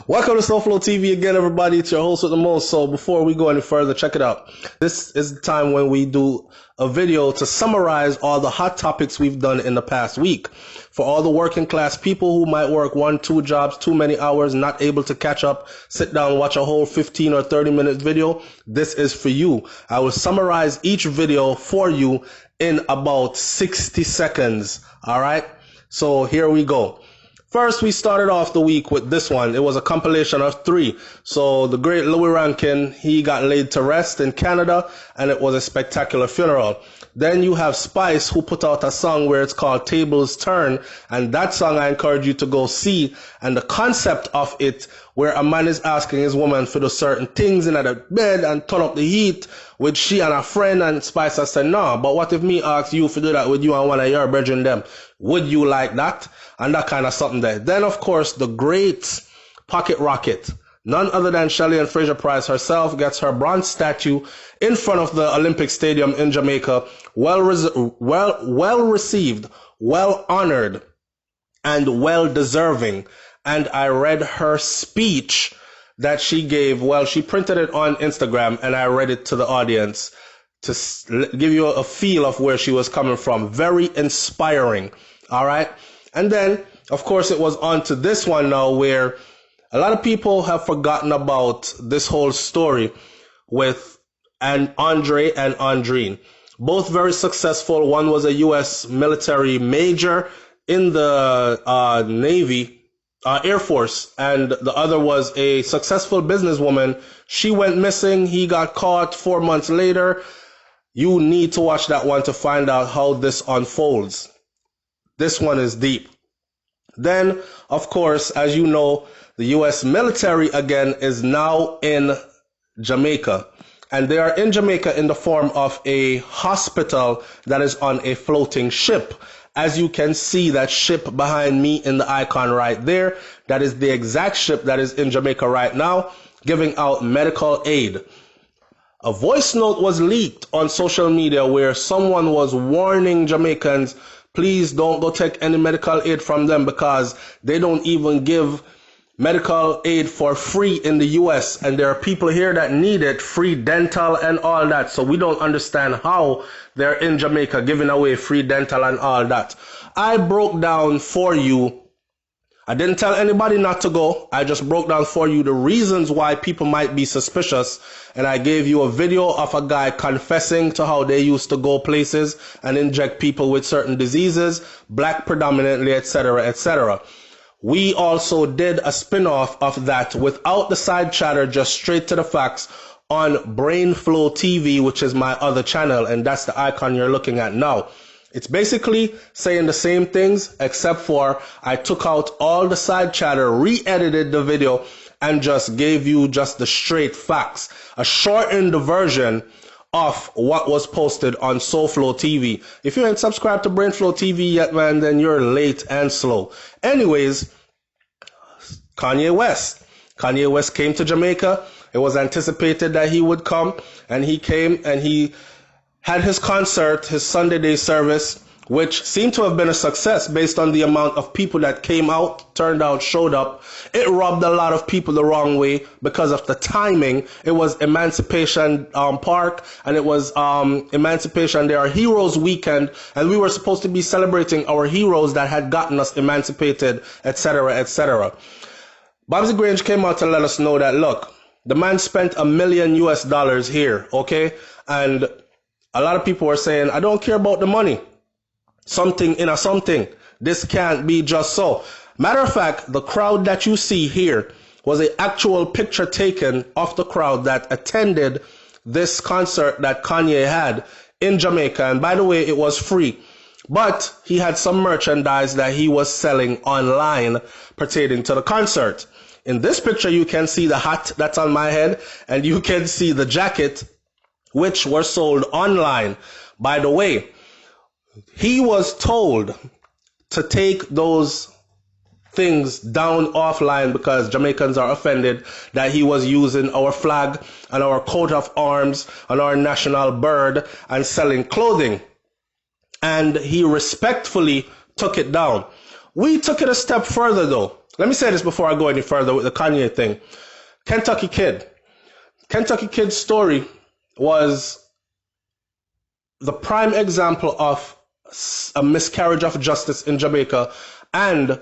Welcome to SouFLoTV again, everybody. It's your host with the most. So before we go any further, check it out. This is the time when we do a video to summarize all the hot topics we've done in the past week. For all the working class people who might work 1-2 jobs, too many hours, not able to catch up, sit down, watch a whole 15 or 30-minute video, this is for you. I will summarize each video for you in about 60 seconds. All right? So here we go. First, we started off the week with this one. It was a compilation of 3. So the great Louis Rankin, he got laid to rest in Canada, and it was a spectacular funeral. Then you have Spice, who put out a song where it's called Tables Turn, and that song I encourage you to go see. And the concept of it, where a man is asking his woman for the certain things in the bed and turn up the heat with she and a friend, and Spice has said, no, but what if me ask you to do that with you and one of your brethren them? Would you like that? And that kind of something there. Then, of course, the great Pocket Rocket. None other than Shelley and Fraser Price herself gets her bronze statue in front of the Olympic Stadium in Jamaica. Well received, well honored, and well deserving. And I read her speech that she gave. Well, she printed it on Instagram, and I read it to the audience to give you a feel of where she was coming from. Very inspiring. All right. And then, of course, it was on to this one now, where a lot of people have forgotten about this whole story with Andre and Andreen. Both very successful. One was a U.S. military major in the Navy, Air Force, and the other was a successful businesswoman. She went missing. He got caught 4 months later. You need to watch that one to find out how this unfolds. This one is deep. Then, of course, as you know, the U.S. military, again, is now in Jamaica. And they are in Jamaica in the form of a hospital that is on a floating ship. As you can see, that ship behind me in the icon right there, that is the exact ship that is in Jamaica right now, giving out medical aid. A voice note was leaked on social media where someone was warning Jamaicans, please don't go take any medical aid from them because they don't even give medical aid for free in the US. And there are people here that need it, free dental and all that. So we don't understand how they're in Jamaica giving away free dental and all that. I broke down for you. I didn't tell anybody not to go. I just broke down for you the reasons why people might be suspicious. And I gave you a video of a guy confessing to how they used to go places and inject people with certain diseases, black predominantly, etc., etc. We also did a spin-off of that without the side chatter, just straight to the facts on BRAINS&THEBEAT, which is my other channel. And that's the icon you're looking at now. It's basically saying the same things, except for I took out all the side chatter, re-edited the video, and just gave you just the straight facts. A shortened version of what was posted on SouFLoTV. If you ain't subscribed to BRAINS&THEBEAT yet, man, then you're late and slow. Anyways, Kanye West. Kanye West came to Jamaica. It was anticipated that he would come, and he came and he had his concert, his Sunday day service, which seemed to have been a success based on the amount of people that came out, turned out, showed up. It rubbed a lot of people the wrong way because of the timing. It was Emancipation Park, and it was Emancipation, their Heroes Weekend, and we were supposed to be celebrating our heroes that had gotten us emancipated, etc., etc. Babsy Grange came out to let us know that, look, the man spent $1 million US here, okay? And a lot of people were saying, I don't care about the money. Something in a something. This can't be just so. Matter of fact, the crowd that you see here was an actual picture taken of the crowd that attended this concert that Kanye had in Jamaica. And by the way, it was free. But he had some merchandise that he was selling online pertaining to the concert. In this picture, you can see the hat that's on my head, and you can see the jacket, which were sold online. By the way, he was told to take those things down offline because Jamaicans are offended that he was using our flag and our coat of arms and our national bird and selling clothing. And he respectfully took it down. We took it a step further though, Let me say this before I go any further with the Kanye thing. Kentucky Kid. Kentucky Kid's story was the prime example of a miscarriage of justice in Jamaica and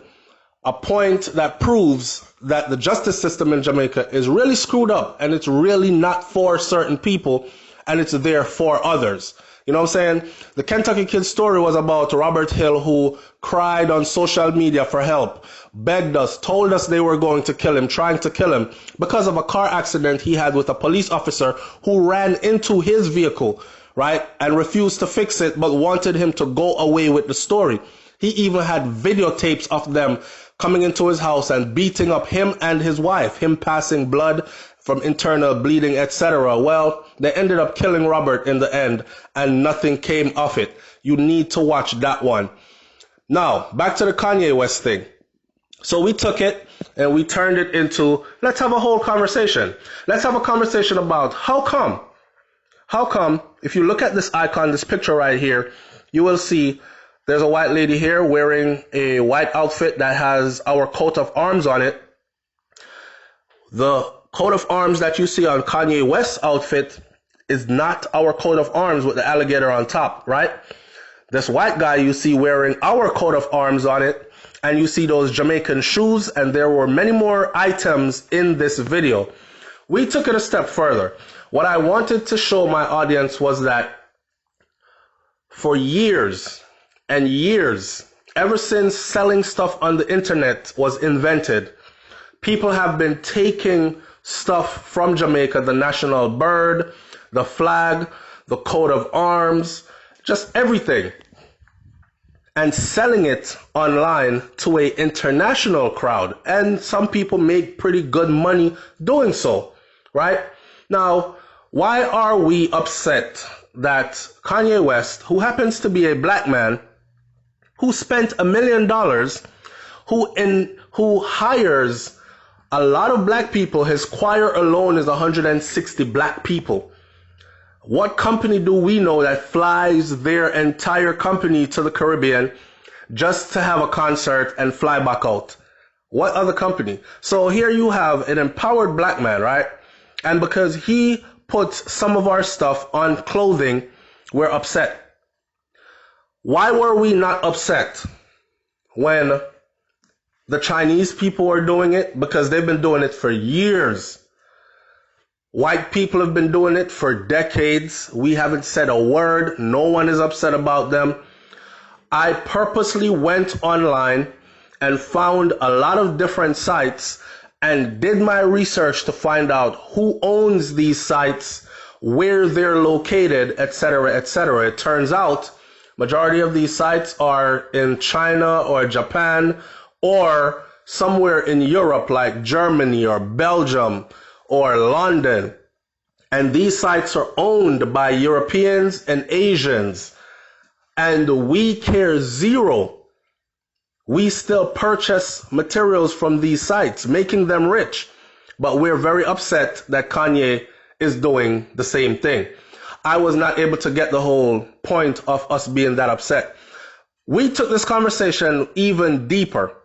a point that proves that the justice system in Jamaica is really screwed up and it's really not for certain people and it's there for others. You know what I'm saying? The Kentucky Kid story was about Robert Hill, who cried on social media for help, begged us, told us they were going to kill him, trying to kill him because of a car accident he had with a police officer who ran into his vehicle, right? And refused to fix it, but wanted him to go away with the story. He even had videotapes of them coming into his house and beating up him and his wife, him passing blood from internal bleeding, etc. Well, they ended up killing Robert in the end, and nothing came of it. You need to watch that one. Now, back to the Kanye West thing. So we took it and we turned it into, let's have a whole conversation. Let's have a conversation about how come, if you look at this icon, this picture right here, you will see there's a white lady here wearing a white outfit that has our coat of arms on it. The coat of arms that you see on Kanye West's outfit is not our coat of arms with the alligator on top, right? This white guy you see wearing our coat of arms on it, and you see those Jamaican shoes, and there were many more items in this video. We took it a step further. What I wanted to show my audience was that for years and years, ever since selling stuff on the internet was invented, people have been taking stuff from Jamaica, the national bird, the flag, the coat of arms, just everything, and selling it online to an international crowd. And some people make pretty good money doing so, right? Now, why are we upset that Kanye West, who happens to be a black man, who spent $1 million, who hires a lot of black people, his choir alone is 160 black people. What company do we know that flies their entire company to the Caribbean just to have a concert and fly back out? What other company? So here you have an empowered black man, right? And because he puts some of our stuff on clothing, we're upset. Why were we not upset when the Chinese people were doing it? Because they've been doing it for years. White people have been doing it for decades. We haven't said a word. No one is upset about them. I purposely went online and found a lot of different sites and did my research to find out who owns these sites, where they're located, etc., etc. It turns out majority of these sites are in China or Japan or somewhere in Europe like Germany or Belgium or London. And these sites are owned by Europeans and Asians. And we care zero. We still purchase materials from these sites, making them rich. But we're very upset that Kanye is doing the same thing. I was not able to get the whole point of us being that upset. We took this conversation even deeper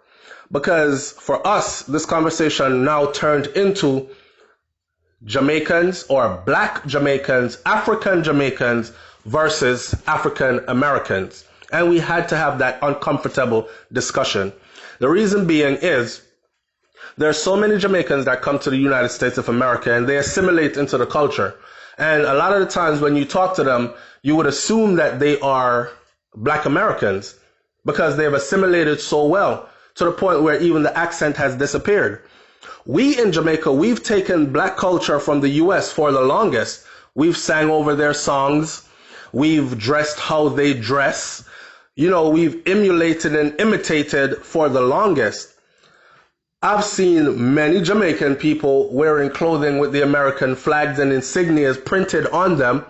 because for us, this conversation now turned into Jamaicans or black Jamaicans, African Jamaicans versus African Americans. And we had to have that uncomfortable discussion. The reason being is there are so many Jamaicans that come to the United States of America and they assimilate into the culture. And a lot of the times when you talk to them, you would assume that they are black Americans because they've assimilated so well to the point where even the accent has disappeared. We in Jamaica, we've taken black culture from the US for the longest. We've sang over their songs. We've dressed how they dress. You know, we've emulated and imitated for the longest. I've seen many Jamaican people wearing clothing with the American flags and insignias printed on them,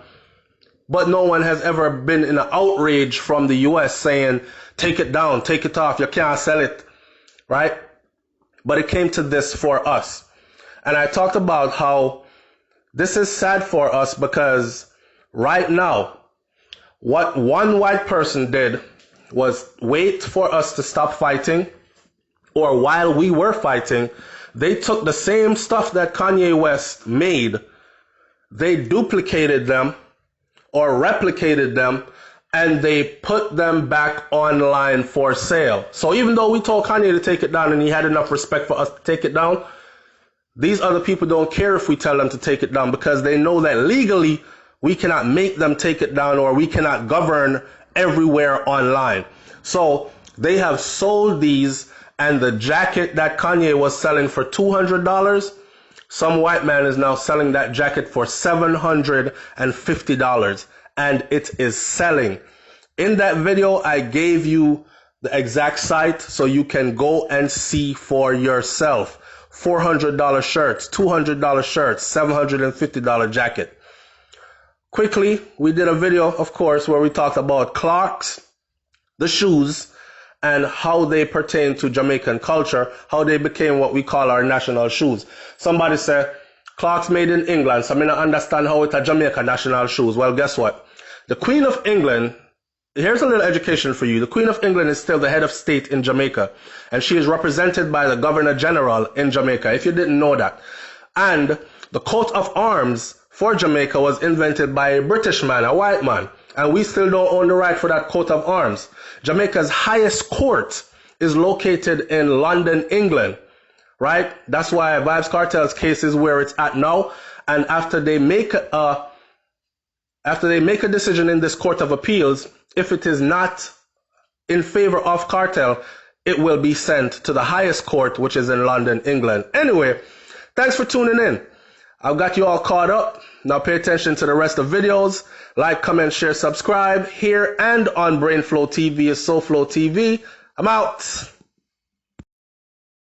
but no one has ever been in an outrage from the US saying, take it down, take it off, you can't sell it, right? But it came to this for us. And I talked about how this is sad for us because right now, what one white person did was wait for us to stop fighting, or while we were fighting, they took the same stuff that Kanye West made, they duplicated them or replicated them, and they put them back online for sale. So even though we told Kanye to take it down and he had enough respect for us to take it down, these other people don't care if we tell them to take it down, because they know that legally we cannot make them take it down, or we cannot govern everywhere online. So they have sold these, and the jacket that Kanye was selling for $200, some white man is now selling that jacket for $750, and it is selling. In that video, I gave you the exact site so you can go and see for yourself. $400 shirts, $200 shirts, $750 jacket. Quickly, we did a video, of course, where we talked about Clarks, the shoes, and how they pertain to Jamaican culture, how they became what we call our national shoes. Somebody said, Clarks made in England, so I don't understand how it's a Jamaican national shoes. Well, guess what? The Queen of England, here's a little education for you. The Queen of England is still the head of state in Jamaica, and she is represented by the Governor General in Jamaica, if you didn't know that. And the coat of arms for Jamaica was invented by a British man, a white man, and we still don't own the right for that coat of arms. Jamaica's highest court is located in London, England, right? That's why Vybz Kartel's case is where it's at now. And after they make a decision in this Court of Appeals, if it is not in favor of Kartel, it will be sent to the highest court, which is in London, England. Anyway, thanks for tuning in. I've got you all caught up. Now pay attention to the rest of videos. Like, comment, share, subscribe here and on BrainFlow TV is SouFLoTV. I'm out.